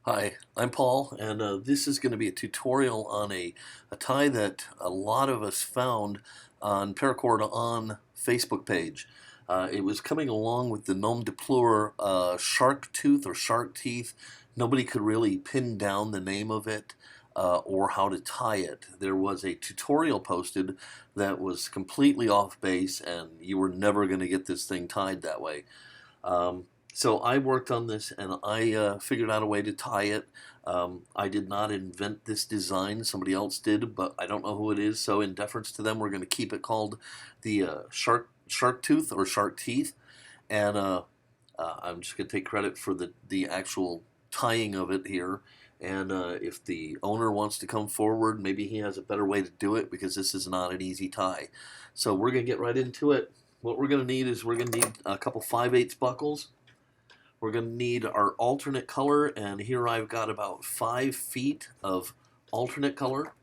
Hi, I'm Paul, and this is going to be a tutorial on a tie that a lot of us found on Paracord on Facebook page. It was coming along with the Nom de Pleur shark tooth or shark teeth. Nobody could really pin down the name of it or how to tie it. There was a tutorial posted that was completely off base, and you were never going to get this thing tied that way. Um, so I worked on this and I figured out a way to tie it. I did not invent this design, somebody else did, but I don't know who it is. So in deference to them, we're going to keep it called the shark tooth or shark teeth. And I'm just going to take credit for the actual tying of it here. And if the owner wants to come forward, maybe he has a better way to do it because this is not an easy tie. So we're going to get right into it. What we're going to need is we're going to need a couple 5/8 buckles. We're going to need our alternate color, and here I've got about 5 feet of alternate color.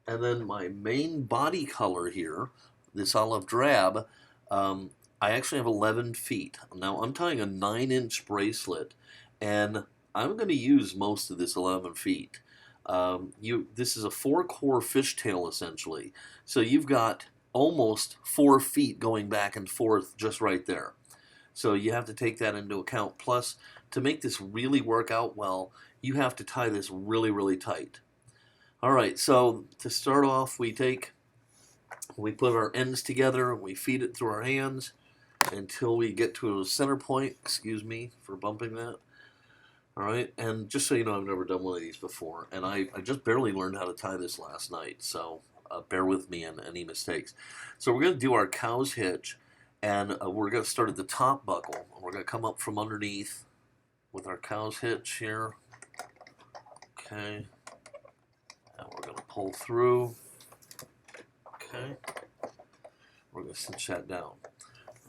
And then my main body color here, this olive drab, I actually have 11 feet. Now I'm tying a 9-inch bracelet, and I'm going to use most of this 11 feet. This is a 4-core fishtail essentially, so you've got almost 4 feet going back and forth just right there. So you have to take that into account. Plus, to make this really work out well, you have to tie this really, really tight. All right, so to start off, we put our ends together and we feed it through our hands until we get to a center point. Excuse me for bumping that. All right, and just so you know, I've never done one of these before, and I just barely learned how to tie this last night, so bear with me on any mistakes. So we're going to do our cow's hitch, and we're going to start at the top buckle. We're going to come up from underneath with our cow's hitch here. Okay, and we're going to pull through. Okay, we're going to cinch that down.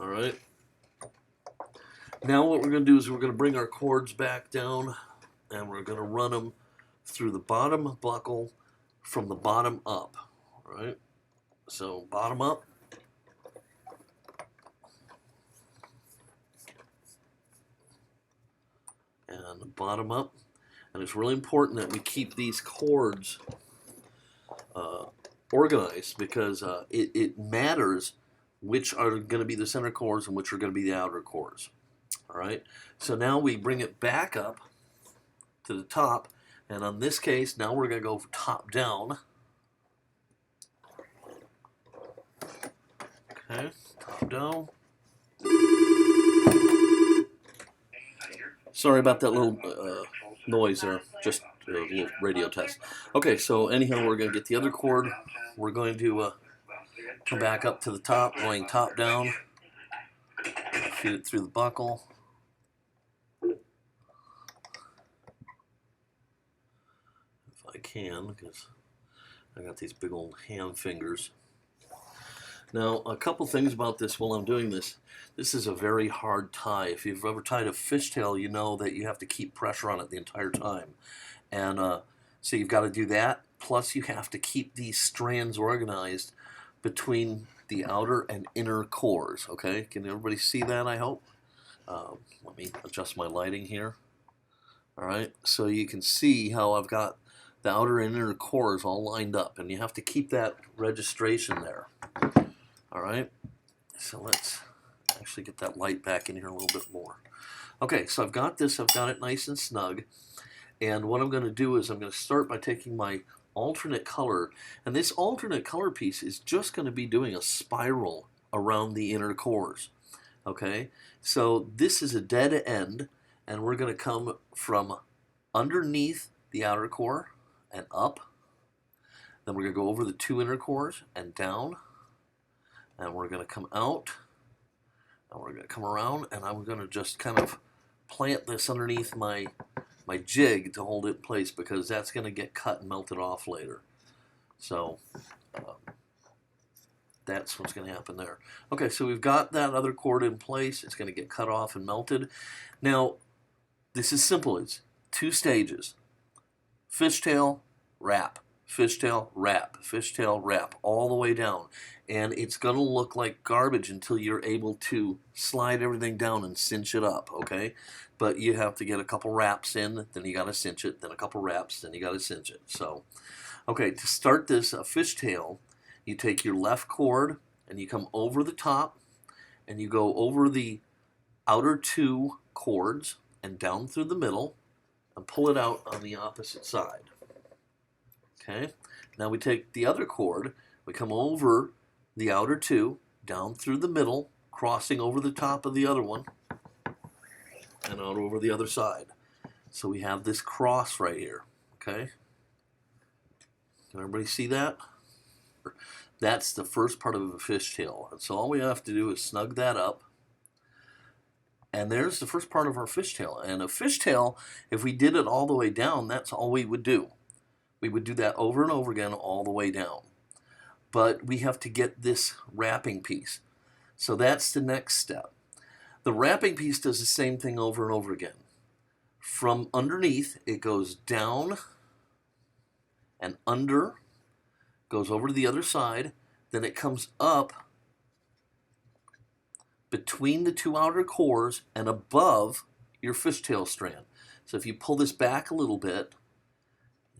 All right. Now what we're going to do is we're going to bring our cords back down, and we're going to run them through the bottom buckle from the bottom up. All right, so bottom up. And bottom up. And it's really important that we keep these cords organized because it matters which are going to be the center cores and which are going to be the outer cores. All right, so now we bring it back up to the top, and on this case, now we're going to go top down. Okay, top down. Sorry about that little noise there, just a little radio test. Okay, so anyhow, we're going to get the other cord. We're going to come back up to the top, going top down. Feed it through the buckle. If I can, because I got these big old hand fingers. Now, a couple things about this while I'm doing this. This is a very hard tie. If you've ever tied a fishtail, you know that you have to keep pressure on it the entire time. And so you've got to do that. Plus, you have to keep these strands organized between the outer and inner cores. Okay, can everybody see that, I hope? Let me adjust my lighting here. All right, so you can see how I've got the outer and inner cores all lined up, and you have to keep that registration there. All right, so let's actually get that light back in here a little bit more. Okay, so I've got this, I've got it nice and snug, and what I'm going to do is I'm going to start by taking my alternate color, and this alternate color piece is just going to be doing a spiral around the inner cores. Okay, so this is a dead end, and we're going to come from underneath the outer core and up. Then we're going to go over the 2 inner cores and down. And we're going to come out, and we're going to come around, and I'm going to just kind of plant this underneath my jig to hold it in place because that's going to get cut and melted off later. So that's what's going to happen there. Okay, so we've got that other cord in place. It's going to get cut off and melted. Now, this is simple. It's 2 stages. Fishtail, wrap. Fishtail, wrap. Fishtail, wrap. All the way down. And it's going to look like garbage until you're able to slide everything down and cinch it up, okay? but you have to get a couple wraps in, then you got to cinch it, then a couple wraps, then you got to cinch it. So, okay, to start this fishtail, you take your left cord and you come over the top and you go over the outer two cords and down through the middle and pull it out on the opposite side. Okay, now we take the other cord, we come over the outer two, down through the middle, crossing over the top of the other one, and out over the other side. So we have this cross right here, okay? Can everybody see that? That's the first part of a fishtail. And so all we have to do is snug that up. And there's the first part of our fishtail. And a fishtail, if we did it all the way down, that's all we would do. We would do that over and over again all the way down. But we have to get this wrapping piece. So that's the next step. The wrapping piece does the same thing over and over again. From underneath, it goes down and under, goes over to the other side, then it comes up between the two outer cores and above your fishtail strand. So if you pull this back a little bit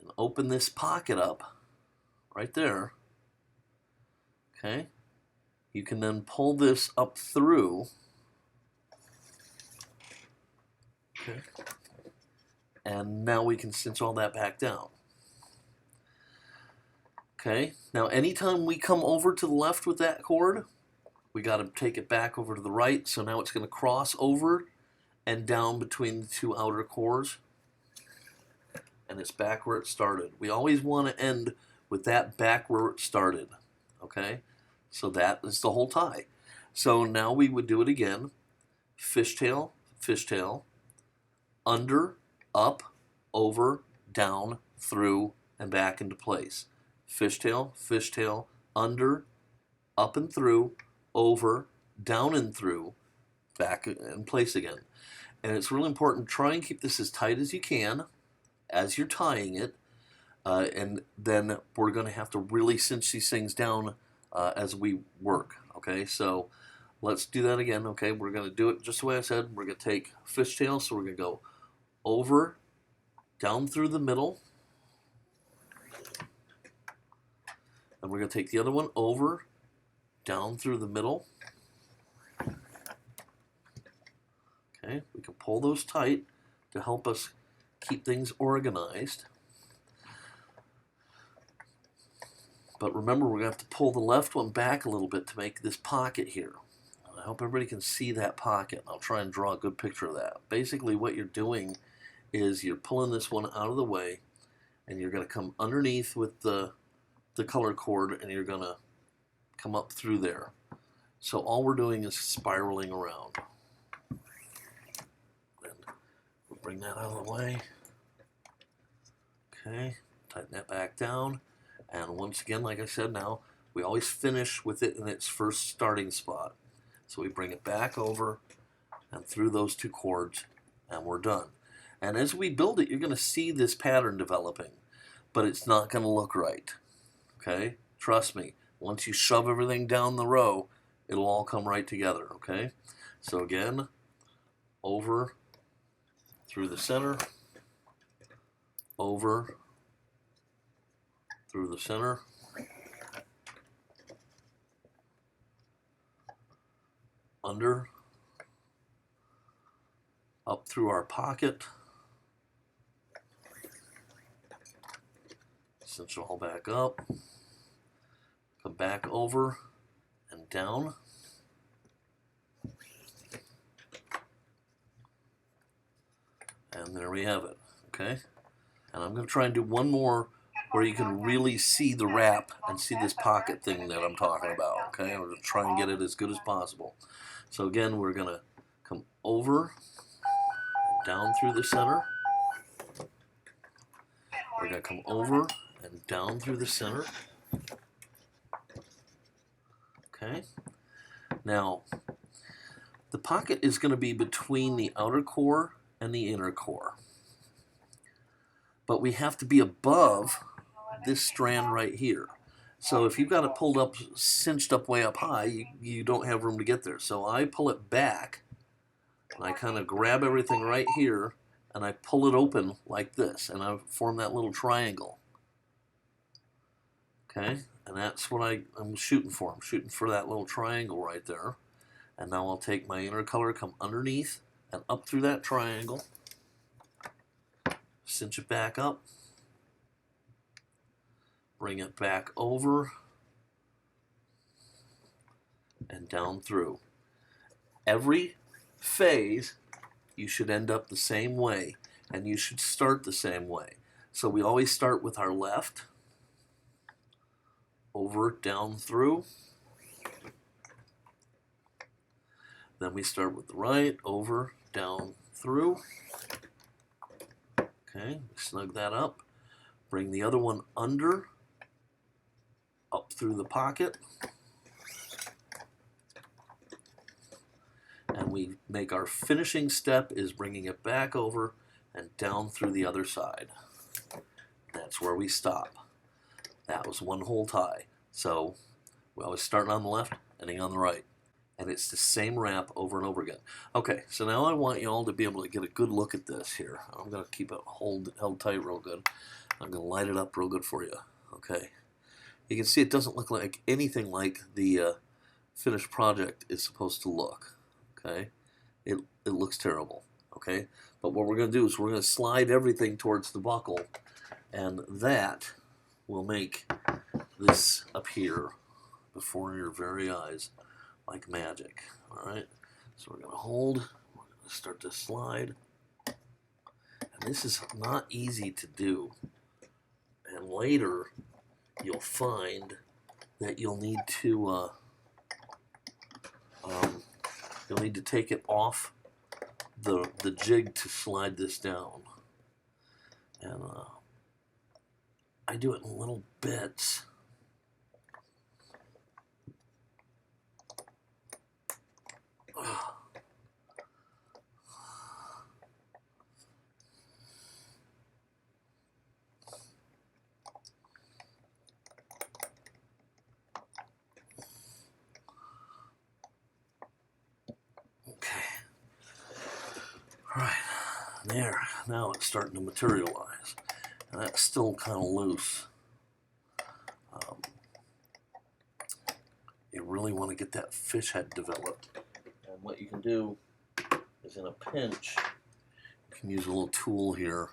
and open this pocket up right there, okay, you can then pull this up through, okay, and now we can cinch all that back down. Okay, now anytime we come over to the left with that cord, we got to take it back over to the right. So now it's going to cross over and down between the two outer cores, and it's back where it started. We always want to end with that back where it started. Okay, so that is the whole tie. So now we would do it again. Fishtail, fishtail, under, up, over, down, through, and back into place. Fishtail, fishtail, under, up and through, over, down and through, back in place again. And it's really important, try and keep this as tight as you can as you're tying it, and then we're going to have to really cinch these things down as we work. Okay, so let's do that again. Okay, we're going to do it just the way I said. We're going to take fishtail, so we're going to go over, down through the middle, and we're going to take the other one over, down through the middle. Okay, we can pull those tight to help us keep things organized. But remember, we're going to have to pull the left one back a little bit to make this pocket here. I hope everybody can see that pocket. I'll try and draw a good picture of that. Basically, what you're doing is you're pulling this one out of the way, and you're going to come underneath with the color cord, and you're going to come up through there. So all we're doing is spiraling around. And we'll bring that out of the way. Okay, tighten that back down. And once again, like I said, now we always finish with it in its first starting spot. So we bring it back over and through those two cords, and we're done. And as we build it, you're going to see this pattern developing, but it's not going to look right. Okay? Trust me. Once you shove everything down the row, it'll all come right together. Okay? So again, over, through the center, over, through the center, under, up through our pocket, cinch it all back up, come back over and down, and there we have it. Okay, and I'm going to try and do one more where you can really see the wrap and see this pocket thing that I'm talking about. Okay, I'm going to try and get it as good as possible. So again, we're going to come over and down through the center. We're going to come over and down through the center. Okay. Now, the pocket is going to be between the outer core and the inner core. But we have to be above this strand right here. So if you've got it pulled up, cinched up way up high, you don't have room to get there. So I pull it back And I kind of grab everything right here and I pull it open like this, and I form that little triangle. Okay, and that's what I'm shooting for. I'm shooting for that little triangle right there. And now I'll take my inner color, come underneath and up through that triangle, cinch it back up, bring it back over and down through. Every phase you should end up the same way, and you should start the same way. So we always start with our left, over, down, through. Then we start with the right, over, down, through. Okay, snug that up. Bring the other one under, up through the pocket. And we make our finishing step is bringing it back over and down through the other side. That's where we stop. That was one whole tie. So we always start on the left, ending on the right. And it's the same wrap over and over again. Okay, so now I want you all to be able to get a good look at this here. I'm going to keep it held tight real good. I'm going to light it up real good for you. Okay. You can see it doesn't look like anything like the finished project is supposed to look. Okay. It looks terrible. Okay. But what we're going to do is we're going to slide everything towards the buckle, and that will make this appear before your very eyes like magic. All right, so we're going to hold, we're going to start to slide, and this is not easy to do, and later you'll find that you'll need to take it off the jig to slide this down, and I do it in little bits. All right, there, now it's starting to materialize. And that's still kind of loose. You really want to get that fish head developed. And what you can do is, in a pinch, you can use a little tool here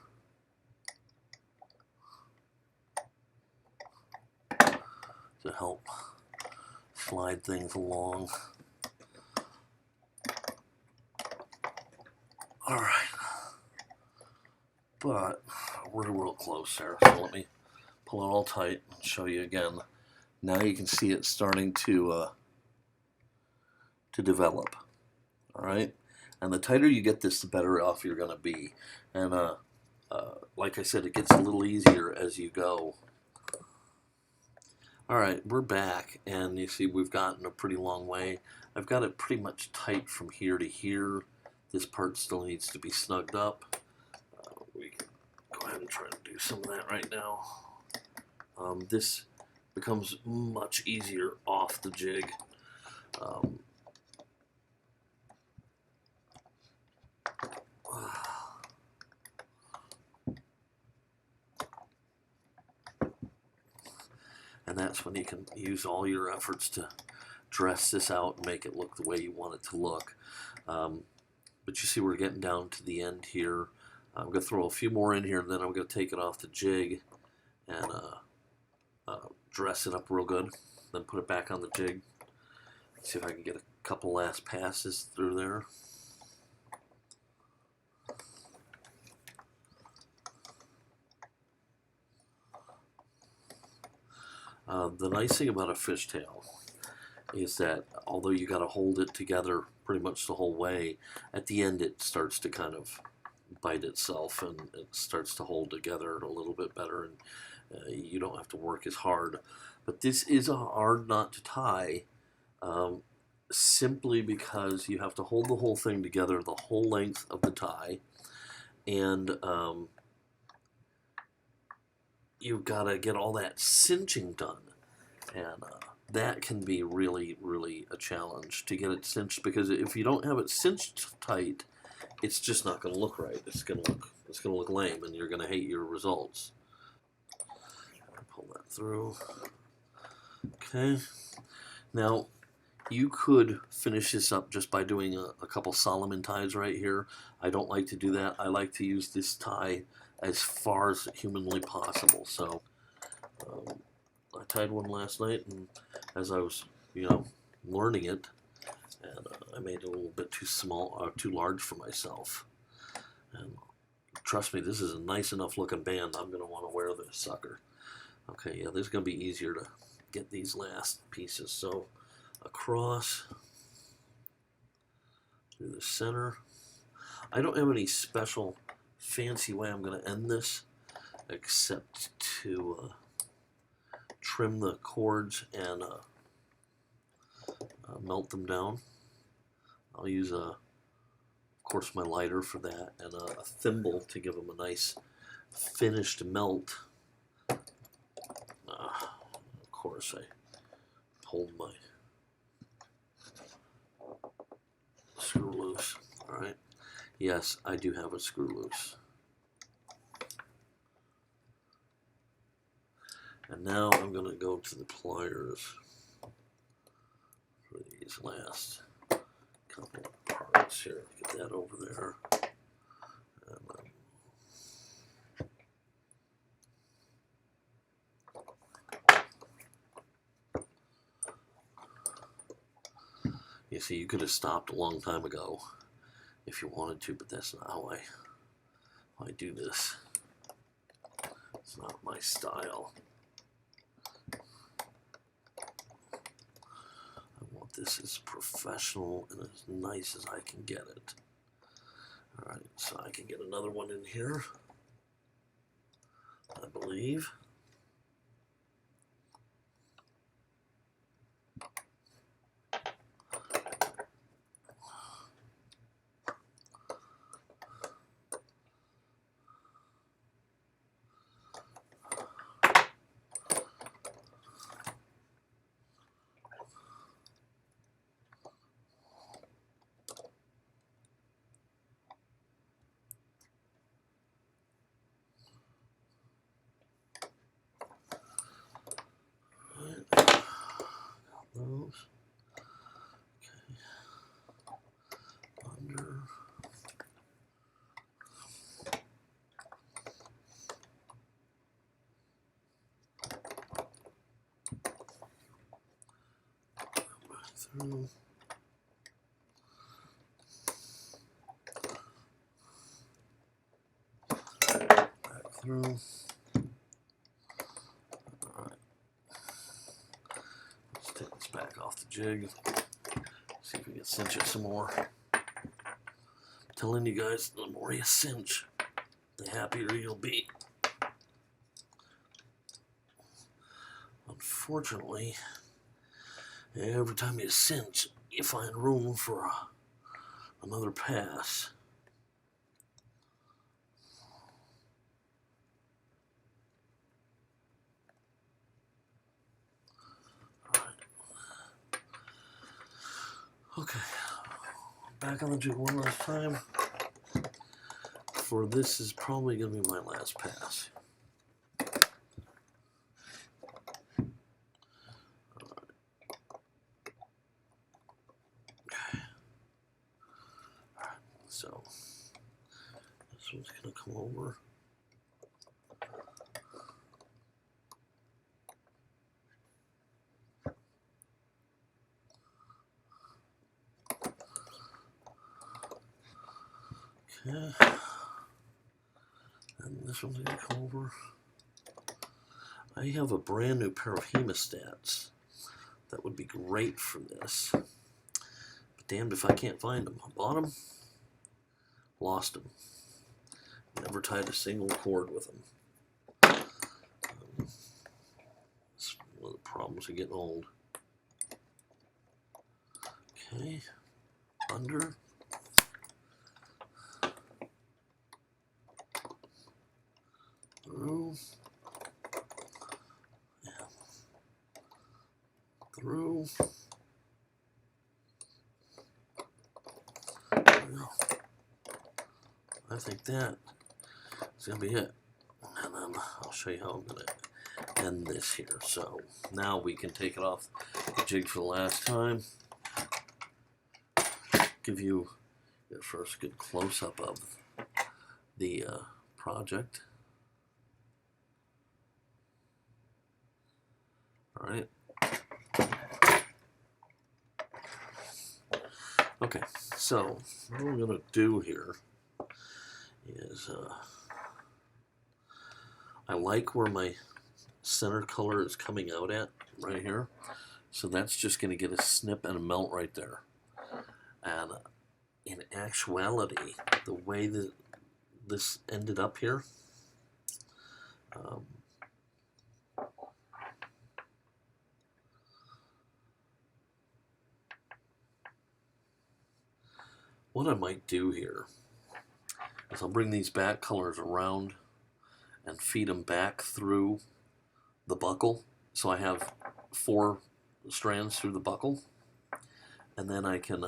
to help slide things along. All right, but we're real close there, so let me pull it all tight and show you again. Now you can see it starting to develop. All right, and the tighter you get this, the better off you're going to be. And like I said, it gets a little easier as you go. All right, we're back, and you see we've gotten a pretty long way. I've got it pretty much tight from here to here. This part still needs to be snugged up. We can go ahead and try to do some of that right now. This becomes much easier off the jig. And that's when you can use all your efforts to dress this out and make it look the way you want it to look. But you see we're getting down to the end here. I'm going to throw a few more in here, and then I'm going to take it off the jig and dress it up real good. Then put it back on the jig. See if I can get a couple last passes through there. The nice thing about a fishtail is that although you got to hold it together pretty much the whole way, at the end it starts to kind of bite itself and it starts to hold together a little bit better, and you don't have to work as hard. But this is a hard knot to tie, simply because you have to hold the whole thing together the whole length of the tie, and you've got to get all that cinching done. And that can be really, really a challenge to get it cinched, because if you don't have it cinched tight, it's just not going to look right. It's going to look lame, and you're going to hate your results. Pull that through. Okay. Now, you could finish this up just by doing a couple Solomon ties right here. I don't like to do that. I like to use this tie as far as humanly possible. So I tied one last night, and as I was, learning it, and I made it a little bit too small, too large for myself. And trust me, this is a nice enough looking band. I'm going to want to wear this sucker. Okay, yeah, this is going to be easier to get these last pieces. So across through the center. I don't have any special fancy way I'm going to end this, except to trim the cords and melt them down. I'll use, of course, my lighter for that, and a thimble to give them a nice finished melt. Of course, I pulled my screw loose. All right. Yes, I do have a screw loose. And now I'm going to go to the pliers for these last couple of parts here. Get that over there. And you see, you could have stopped a long time ago if you wanted to, but that's not how I do this. It's not my style. I want this as professional and as nice as I can get it. All right, so I can get another one in here, I believe. Those. Okay. Under. Back through. Back through. Take this back off the jig. See if we can cinch it some more. I'm telling you guys, the more you cinch, the happier you'll be. Unfortunately, every time you cinch, you find room for another pass. Okay, back on the jig one last time. For this is probably going to be my last pass. Alright. So this one's going to come over. Okay. And this one's going to come over. I have a brand new pair of hemostats that would be great for this. But damned if I can't find them. I bought them, lost them. Never tied a single cord with them. It's one of the problems of getting old. Okay, under. Through. Yeah. through. I think that is going to be it. And then I'll show you how I'm going to end this here. So now we can take it off the jig for the last time. Give you your first good close-up of the project. All right. Okay, so what we're going to do here is I like where my center color is coming out at right here. So that's just going to get a snip and a melt right there. And in actuality, the way that this ended up here, what I might do here is I'll bring these back colors around and feed them back through the buckle. So I have 4 strands through the buckle, and then I can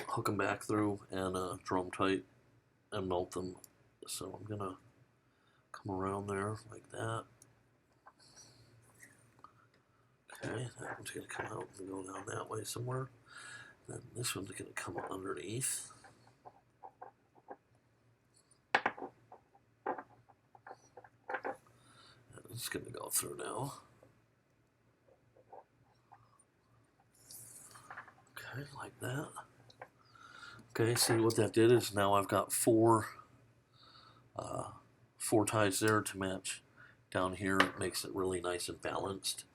hook them back through and draw them tight and melt them. So I'm gonna come around there like that. Okay, that one's gonna come out and go down that way somewhere. Then this one's gonna come underneath. And it's gonna go through now. Okay, like that. Okay, see what that did is now I've got 4 ties there to match down here. It makes it really nice and balanced.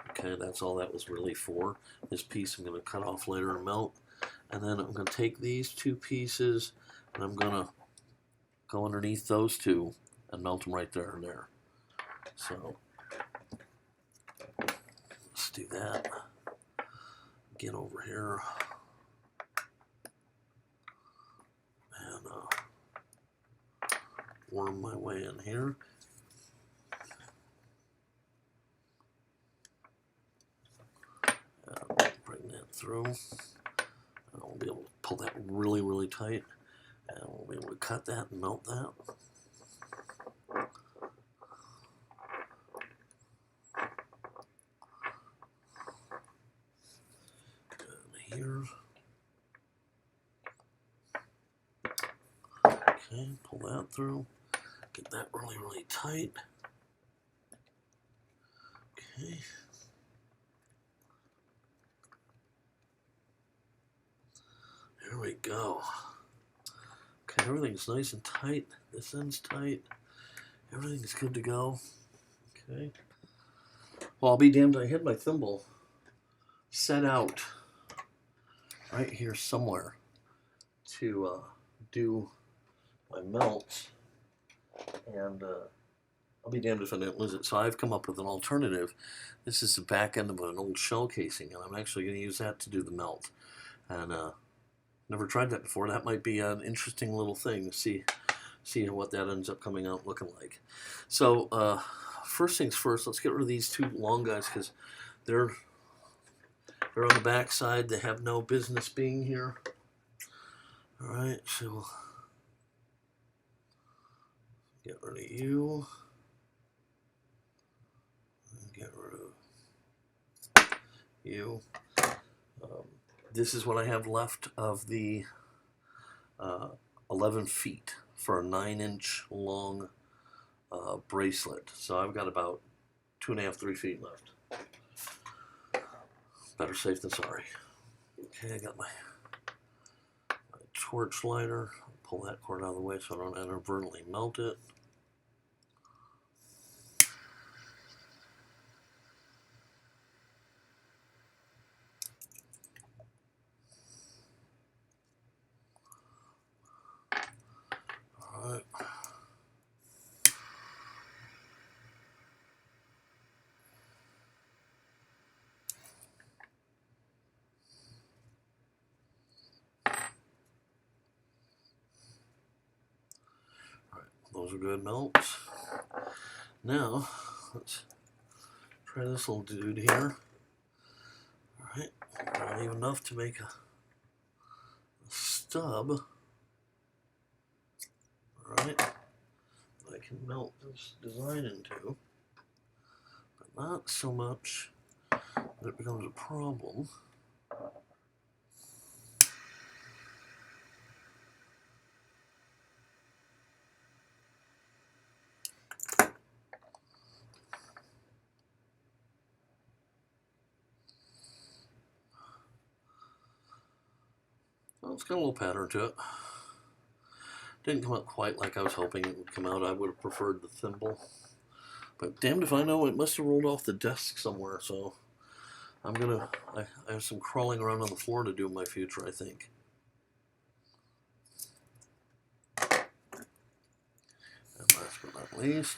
Okay, that's all that was really for. This piece I'm going to cut off later and melt. And then I'm going to take these 2 pieces and I'm going to go underneath those 2 and melt them right there and there. So let's do that. Get over here. And worm my way in here. Bring that through. And we'll be able to pull that really, really tight. And we'll be able to cut that and melt that. And here. Okay, pull that through. Get that really, really tight. Okay. There we go. Okay, everything's nice and tight. This end's tight. Everything's good to go. Okay. Well, I'll be damned, I had my thimble set out right here somewhere to do my melts, and I'll be damned if I didn't lose it. So I've come up with an alternative. This is the back end of an old shell casing, and I'm actually going to use that to do the melt. And never tried that before. That might be an interesting little thing to see what that ends up coming out looking like. So first things first, let's get rid of these 2 long guys because they're on the back side. They have no business being here. All right, so get rid of you. Get rid of you. This is what I have left of the 11 feet for a 9-inch long bracelet. So I've got about 2.5, 3 feet left. Better safe than sorry. Okay, I got my torch lighter. Pull that cord out of the way so I don't inadvertently melt it. Alright. Those are good melts. Now, let's Try this little dude here. Alright, not even enough to make a stub. Alright, I can melt this design into, but not so much that it becomes a problem. Well, it's got a little pattern to it. Didn't come out quite like I was hoping it would come out. I would have preferred the thimble. But damned if I know, it must have rolled off the desk somewhere, so I have some crawling around on the floor to do in my future, I think. And last but not least,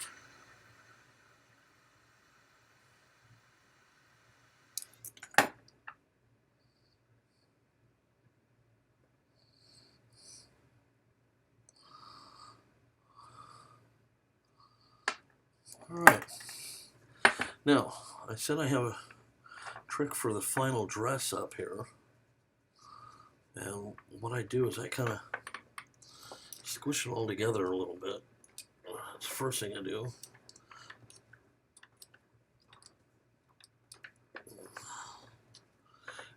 alright. Now, I said I have a trick for the final dress up here. And what I do is I kind of squish it all together a little bit. That's the first thing I do.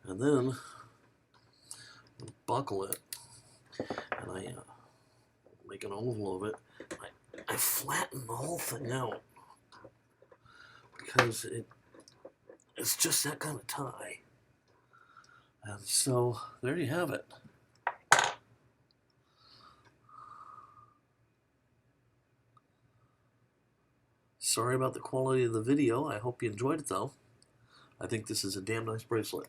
And then buckle it, and I make an oval of it. I flatten the whole thing out because it's just that kind of tie. And so there you have it. Sorry about the quality of the video. I hope you enjoyed it though. I think this is a damn nice bracelet.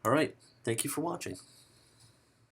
Alright, thank you for watching.